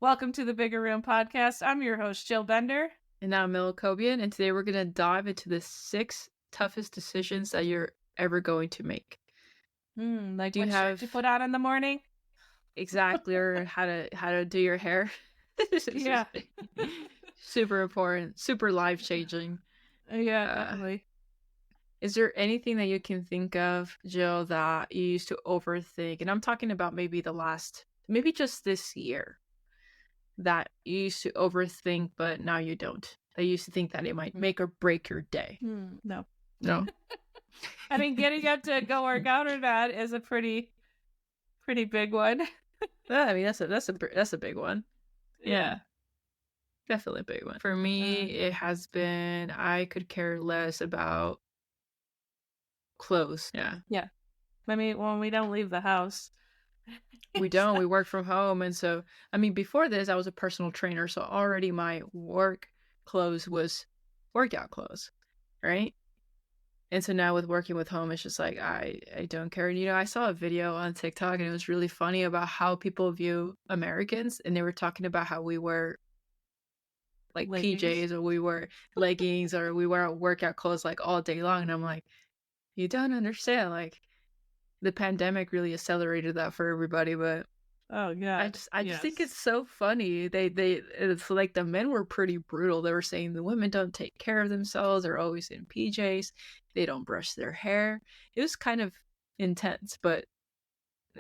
Welcome to the Bigger Room podcast. I'm your host, Jill Bender. And now I'm Mel Cobian, and today we're going to dive into the 6 toughest decisions that you're ever going to make. Like Do you what shirt have to put on in the morning? exactly or how to do your hair? Yeah. Super important, super life-changing. Yeah, definitely. Is there anything that you can think of, Jill, that you used to overthink? And I'm talking about maybe maybe just this year, that you used to overthink, but now you don't. I used to think that it might make or break your day. No. No? I mean, getting up to go work out or not is a pretty big one. I mean, that's a big one. Yeah. Definitely a big one. For me, it has been I could care less about clothes. Yeah. Yeah. I mean, when we don't leave the house. We don't. We work from home. And so, I mean, before this, I was a personal trainer. So already my work clothes was workout clothes, right? And so now with working with home, it's just like, I don't care. And, I saw a video on TikTok and it was really funny about how people view Americans. And they were talking about how we wear like leggings. PJs or we wear leggings or we wear workout clothes like all day long. And I'm like, you don't understand. Like the pandemic really accelerated that for everybody. But oh yeah, I just think it's so funny. It's like the men were pretty brutal. They were saying the women don't take care of themselves. They're always in PJs. They don't brush their hair. It was kind of intense, but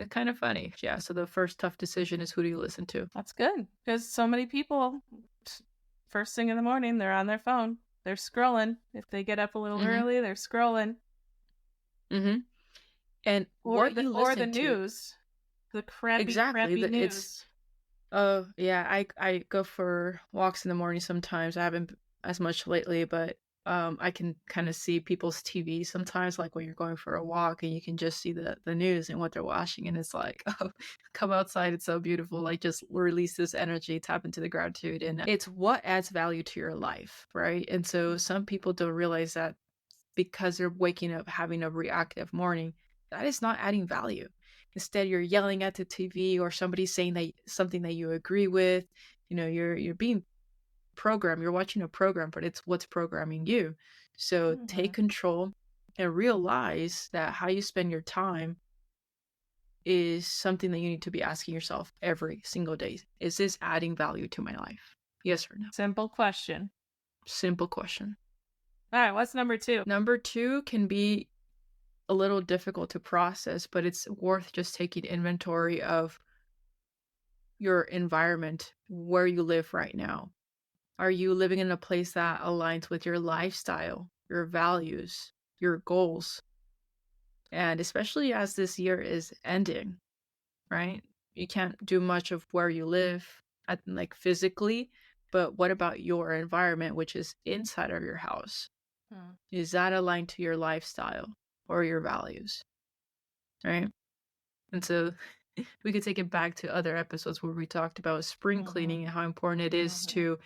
kind of funny. Yeah. So the first tough decision is who do you listen to? That's good because so many people, first thing in the morning, they're on their phone. They're scrolling. If they get up a little early, they're scrolling. Mm-hmm. And or the news, the crappy news. Oh yeah, I go for walks in the morning sometimes. I haven't as much lately, but I can kind of see people's TV sometimes, like when you're going for a walk and you can just see the news and what they're watching, and it's like, oh, come outside, it's so beautiful. Like just release this energy, tap into the gratitude, and it's what adds value to your life, right? And so some people don't realize that because they're waking up having a reactive morning, that is not adding value. Instead, you're yelling at the TV or somebody saying that something that you agree with. You're being programmed. You're watching a program, but it's what's programming you. So take control and realize that how you spend your time is something that you need to be asking yourself every single day. Is this adding value to my life? Yes or no? Simple question. Simple question. All right, what's number 2? Number 2 can be a little difficult to process, but it's worth just taking inventory of your environment, where you live right now. Are you living in a place that aligns with your lifestyle, your values, your goals? And especially as this year is ending, right? You can't do much of where you live, like physically, but what about your environment, which is inside of your house? Is that aligned to your lifestyle or your values? Right? And so we could take it back to other episodes where we talked about spring cleaning and how important it is to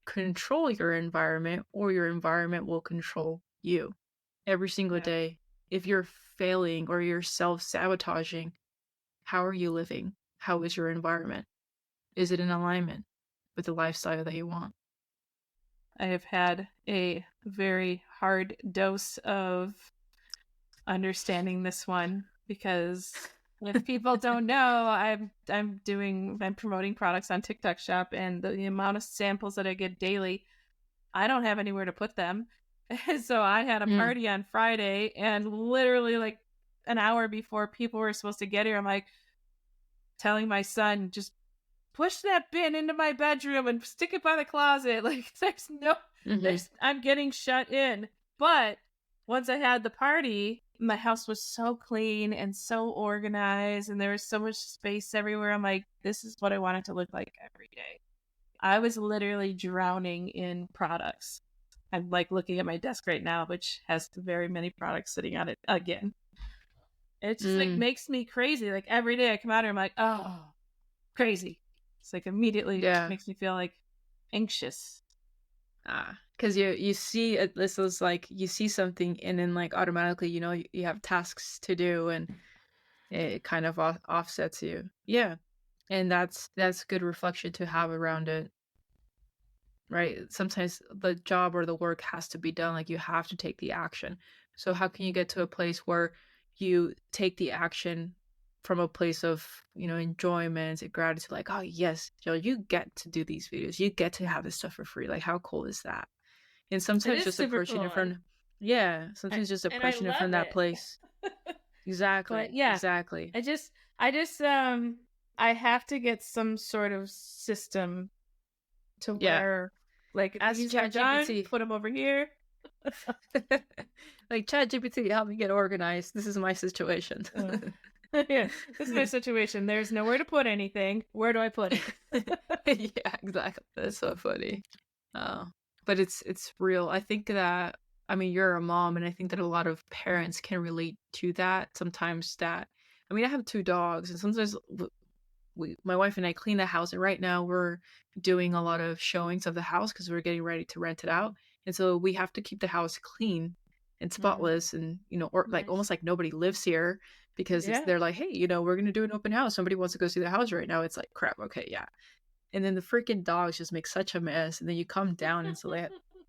control your environment, or your environment will control you every single day. If you're failing or you're self-sabotaging, how are you living? How is your environment? Is it in alignment with the lifestyle that you want? I have had a very hard dose of understanding this one, because if people don't know, I'm promoting products on TikTok Shop, and the amount of samples that I get daily, I don't have anywhere to put them. So I had a party on Friday, and literally like an hour before people were supposed to get here, I'm like telling my son, just push that bin into my bedroom and stick it by the closet. Like I'm getting shut in. But once I had the party, my house was so clean and so organized, and there was so much space everywhere. I'm like, this is what I want it to look like every day. I was literally drowning in products. I'm like looking at my desk right now, which has very many products sitting on it again. It just like makes me crazy. Like every day I come out here, I'm like, oh, crazy. It's like immediately makes me feel like anxious. Because you see it, this is like you see something and then like automatically you have tasks to do, and it kind of offsets you. Yeah. And that's good reflection to have around it, right? Sometimes the job or the work has to be done, like, you have to take the action. So how can you get to a place where you take the action from a place of, enjoyment and gratitude, like, "Oh, yes, you get to do these videos. You get to have this stuff for free." Like, how cool is that? And It sometimes is just super approaching it cool. from Yeah, I, sometimes just and I approaching it from love that it. place. But Exactly, yeah, exactly. I just I just I have to get some sort of system to Yeah. where, like, if Ask these are done, ChatGPT. put them over here. Like, "ChatGPT, help me get organized. This is my situation." Uh, yeah, this is my situation. There's nowhere to put anything. Where do I put it? Yeah, exactly. That's so funny. Oh, but it's real. I think that I mean, you're a mom, and I think that a lot of parents can relate to that. Sometimes I have 2 dogs, and sometimes my wife and I clean the house, and right now we're doing a lot of showings of the house because we're getting ready to rent it out, and so we have to keep the house clean and Mm, spotless, and or like nice. almost like nobody lives here because Yeah. they're like, hey, we're gonna do an open house. Somebody wants to go see the house right now. It's like crap. Okay, yeah, and then the freaking dogs just make such a mess, and then you come down, and so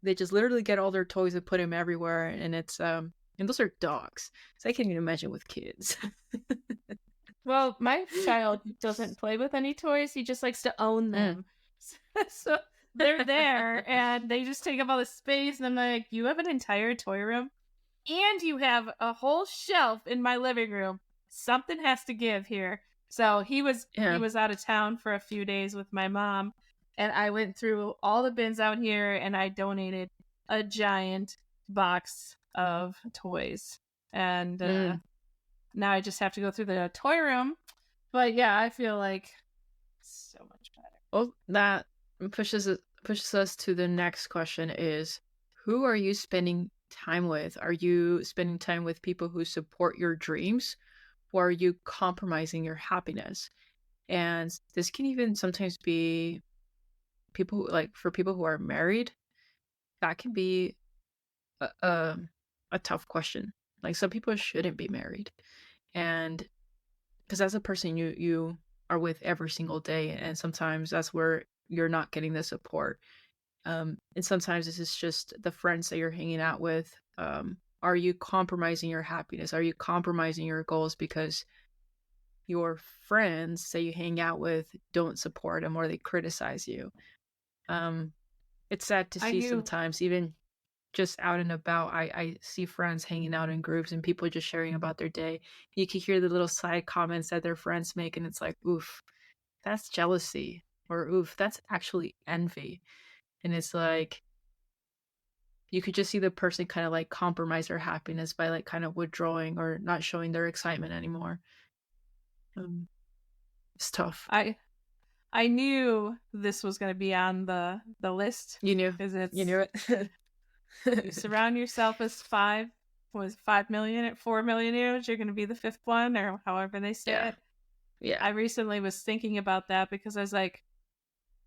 they just literally get all their toys and put them everywhere, and and those are dogs, so I can't even imagine with kids. Well, my child doesn't play with any toys. He just likes to own Mm. them. So they're there and they just take up all the space. And I'm like, you have an entire toy room and you have a whole shelf in my living room. Something has to give here. So he Yeah. was out of town for a few days with my mom, and I went through all the bins out here and I donated a giant box of toys. And Mm. now I just have to go through the toy room. But yeah, I feel like so much better. Well, that pushes us to the next question is, who are you spending time with? Are you spending time with people who support your dreams, or are you compromising your happiness? And this can even sometimes be like for people who are married, that can be a, a tough question. Like, some people shouldn't be married. And because that's a person you are with every single day, and sometimes that's where you're not getting the support. And sometimes this is just the friends that you're hanging out with. Are you compromising your happiness? Are you compromising your goals because your friends that you hang out with don't support them, or they criticize you? Um, it's sad to I see knew. sometimes, even just out and about. I see friends hanging out in groups and people just sharing about their day. You can hear the little side comments that their friends make, and it's like, oof, that's jealousy, or oof, that's actually envy. And it's like, you could just see the person kind of like compromise their happiness by like kind of withdrawing or not showing their excitement anymore. Um, it's tough. I I knew this was going to be on the list You knew, because you it's knew it. you surround yourself as 5 million at 4 million years, you're going to be the fifth one or however they say Yeah, it. yeah. I recently was thinking about that because I was like,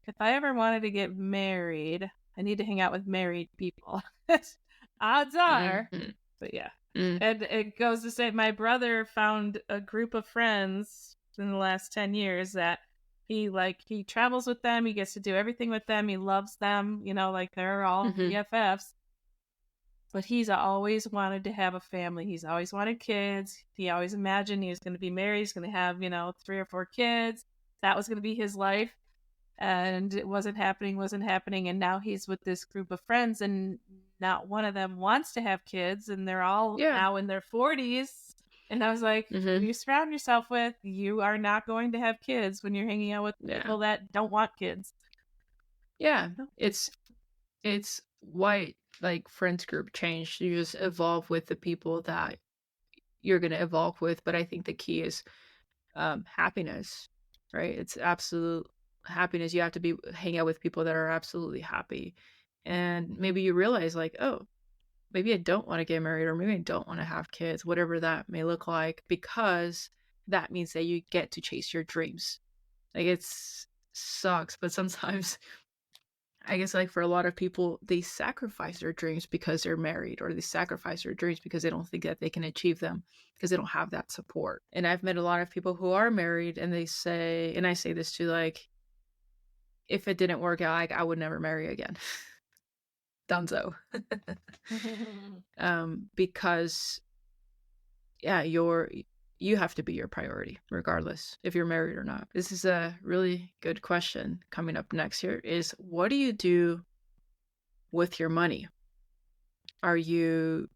if I ever wanted to get married, I need to hang out with married people. Odds are, Hmm. but yeah. Mm. And it goes to say my brother found a group of friends in the last 10 years that he travels with them, he gets to do everything with them, he loves them, like they're all Hmm. BFFs. But he's always wanted to have a family. He's always wanted kids. He always imagined he was going to be married. He's going to have, 3 or 4 kids. That was going to be his life. And it wasn't happening. And now he's with this group of friends, and not one of them wants to have kids. And they're all Yeah. now in their 40s. And I was like, who Hmm. you surround yourself with, you are not going to have kids when you're hanging out with Yeah. people that don't want kids. Yeah. It's why, like, friends group change. You just evolve with the people that you're gonna evolve with. But I think the key is happiness, right? It's absolute happiness. You have to be hang out with people that are absolutely happy. And maybe you realize, like, oh, maybe I don't want to get married, or maybe I don't want to have kids, whatever that may look like, because that means that you get to chase your dreams. Like, it's sucks, but sometimes I guess like for a lot of people, they sacrifice their dreams because they're married, or they sacrifice their dreams because they don't think that they can achieve them because they don't have that support. And I've met a lot of people who are married and they say, and I say this too, like, if it didn't work out, like, I would never marry again. Dunzo. Because yeah, you have to be your priority regardless if you're married or not. This is a really good question. Coming up next here is, what do you do with your money? Are you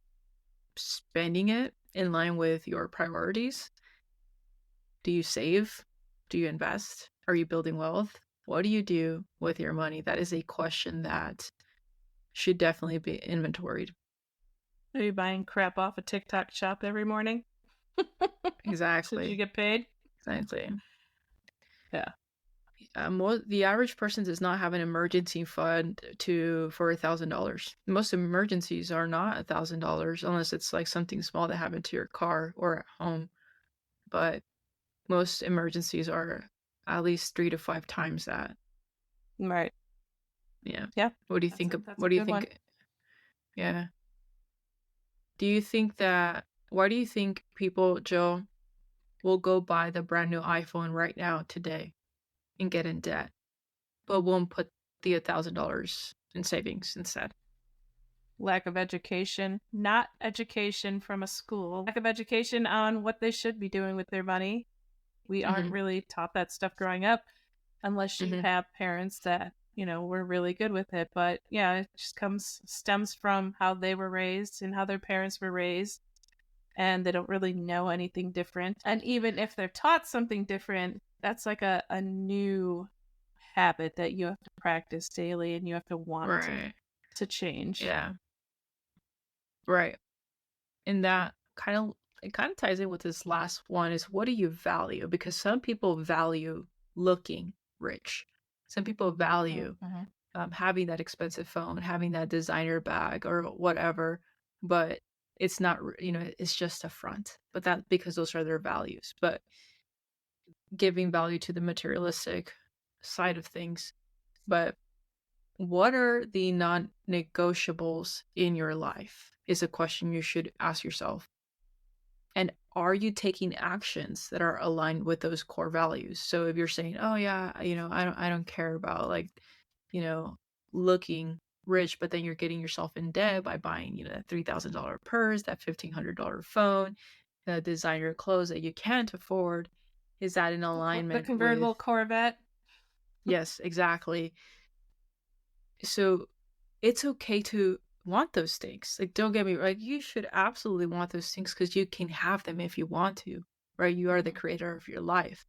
spending it in line with your priorities? Do you save? Do you invest? Are you building wealth? What do you do with your money? That is a question that should definitely be inventoried. Are you buying crap off a TikTok shop every morning? Exactly. Should you get paid? Exactly. Yeah. The average person does not have an emergency fund for $1,000. Most emergencies are not $1,000 unless it's like something small that happened to your car or at home. But most emergencies are at least 3 to 5 times that. Right. Yeah. Yeah. What do you think? What do you think? Yeah. Do you think that? Why do you think people, Joe, will go buy the brand new iPhone right now today and get in debt, but won't put the $1,000 in savings instead? Lack of education, not education from a school, lack of education on what they should be doing with their money. We aren't really taught that stuff growing up unless you have parents that, were really good with it. But yeah, it just stems from how they were raised and how their parents were raised. And they don't really know anything different. And even if they're taught something different, that's like a new habit that you have to practice daily and you have to want to change. Yeah. Right. And that it kind of ties in with this last one, is what do you value? Because some people value looking rich. Some people value having that expensive phone, having that designer bag or whatever, but it's not, it's just a front. But that, because those are their values. But giving value to the materialistic side of things. But what are the non-negotiables in your life is a question you should ask yourself. And are you taking actions that are aligned with those core values? So if you're saying, oh yeah, I don't care about like, looking rich, but then you're getting yourself in debt by buying, that $3,000 purse, that $1,500 phone, the designer clothes that you can't afford. Is that in alignment? The convertible Corvette? Yes, exactly. So it's okay to want those things. Like, don't get me right. You should absolutely want those things because you can have them if you want to, right? You are the creator of your life.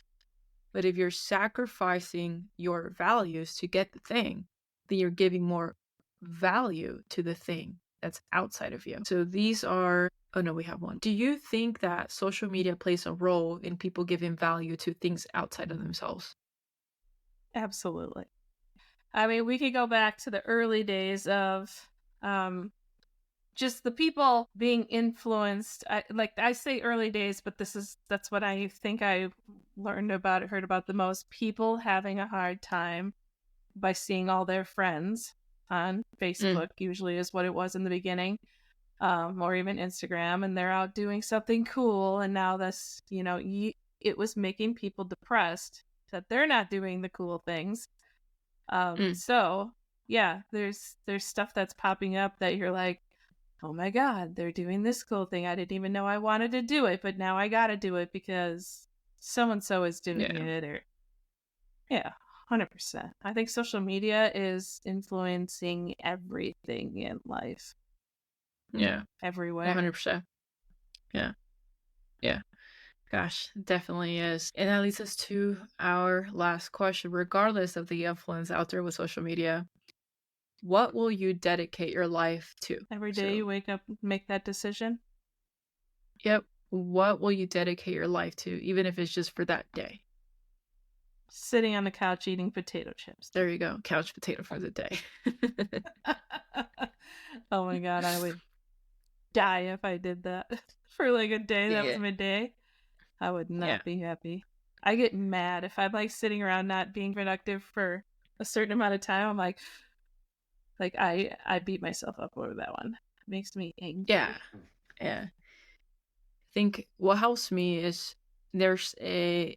But if you're sacrificing your values to get the thing, then you're giving more value to the thing that's outside of you. So these are, oh no, we have one. Do you think that social media plays a role in people giving value to things outside of themselves? Absolutely. I mean, we could go back to the early days of just the people being influenced. I say early days, but that's what I think I heard about the most. People having a hard time by seeing all their friends on Facebook, usually is what it was in the beginning, or even Instagram, and they're out doing something cool. And now this, it was making people depressed that they're not doing the cool things. So yeah, there's stuff that's popping up that you're like, oh my God, they're doing this cool thing. I didn't even know I wanted to do it, but now I gotta do it because so-and-so is doing it. Or 100%. I think social media is influencing everything in life. Yeah. Everywhere. 100%. Yeah. Yeah. Gosh, definitely is. And that leads us to our last question. Regardless of the influence out there with social media, what will you dedicate your life to? Every day you wake up, make that decision? Yep. What will you dedicate your life to, even if it's just for that day? Sitting on the couch eating potato chips. There you go. Couch potato for the day. Oh my God, I would die if I did that for like a day. That was my day. I would not be happy. I get mad if I'm like sitting around not being productive for a certain amount of time. I'm like, Like I beat myself up over that one. It makes me angry. Yeah. Yeah. I think what helps me is there's a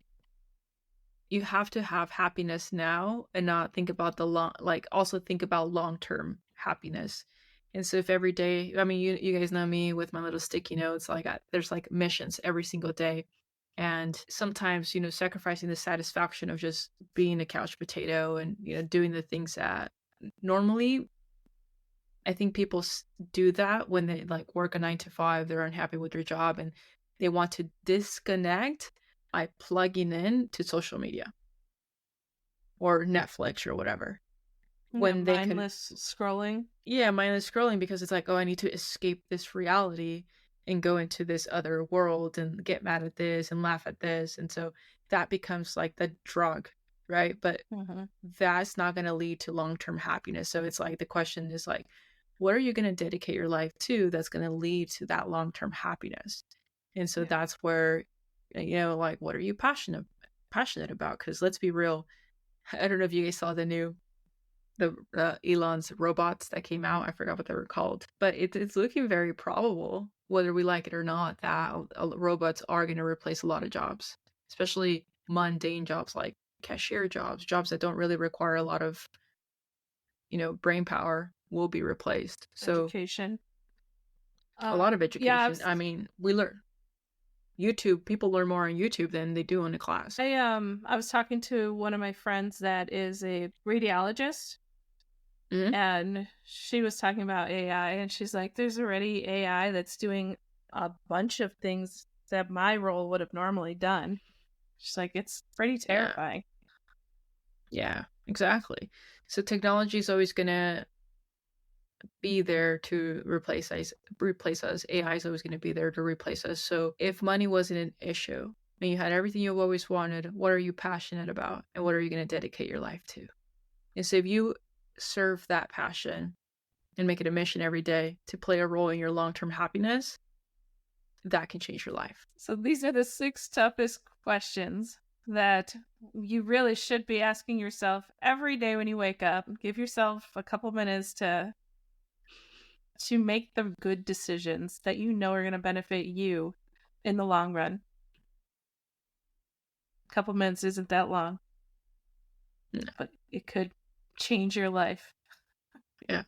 you have to have happiness now and not think about the long, like also think about long-term happiness. And so if every day, I mean, you guys know me with my little sticky notes, like there's like missions every single day. And sometimes, sacrificing the satisfaction of just being a couch potato and, doing the things that normally I think people do that when they like work a 9 to 5, they're unhappy with their job and they want to disconnect by plugging in to social media or Netflix or whatever. When they can, mindless scrolling. yeah, mindless scrolling because it's like, oh, I need to escape this reality and go into this other world and get mad at this and laugh at this. And so that becomes like the drug, right? But that's not going to lead to long-term happiness. So it's like the question is like, what are you going to dedicate your life to that's going to lead to that long-term happiness? And so that's where, like, what are you passionate about? Because let's be real, I don't know if you guys saw the Elon's robots that came out. I forgot what they were called, but it's looking very probable, whether we like it or not, that robots are going to replace a lot of jobs, especially mundane jobs like cashier jobs that don't really require a lot of, brain power will be replaced. So education. A lot of education. Yeah, I mean, we learn YouTube. People learn more on YouTube than they do in a class. I was talking to one of my friends that is a radiologist, and she was talking about AI, and she's like, "There's already AI that's doing a bunch of things that my role would have normally done." She's like, "It's pretty terrifying." Yeah, exactly. So technology is always gonna be there to replace us. AI is always going to be there to replace us. So if money wasn't an issue and you had everything you've always wanted, what are you passionate about and what are you going to dedicate your life to? And so if you serve that passion and make it a mission every day to play a role in your long-term happiness, that can change your life. So these are the 6 toughest questions that you really should be asking yourself every day when you wake up. Give yourself a couple minutes to make the good decisions that you know are going to benefit you in the long run. A couple minutes isn't that long. No. But it could change your life. Yeah.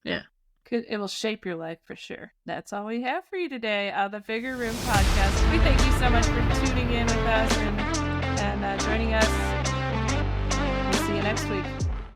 Yeah. It will shape your life for sure. That's all we have for you today on the Figure Room Podcast. We thank you so much for tuning in with us and joining us. We'll see you next week.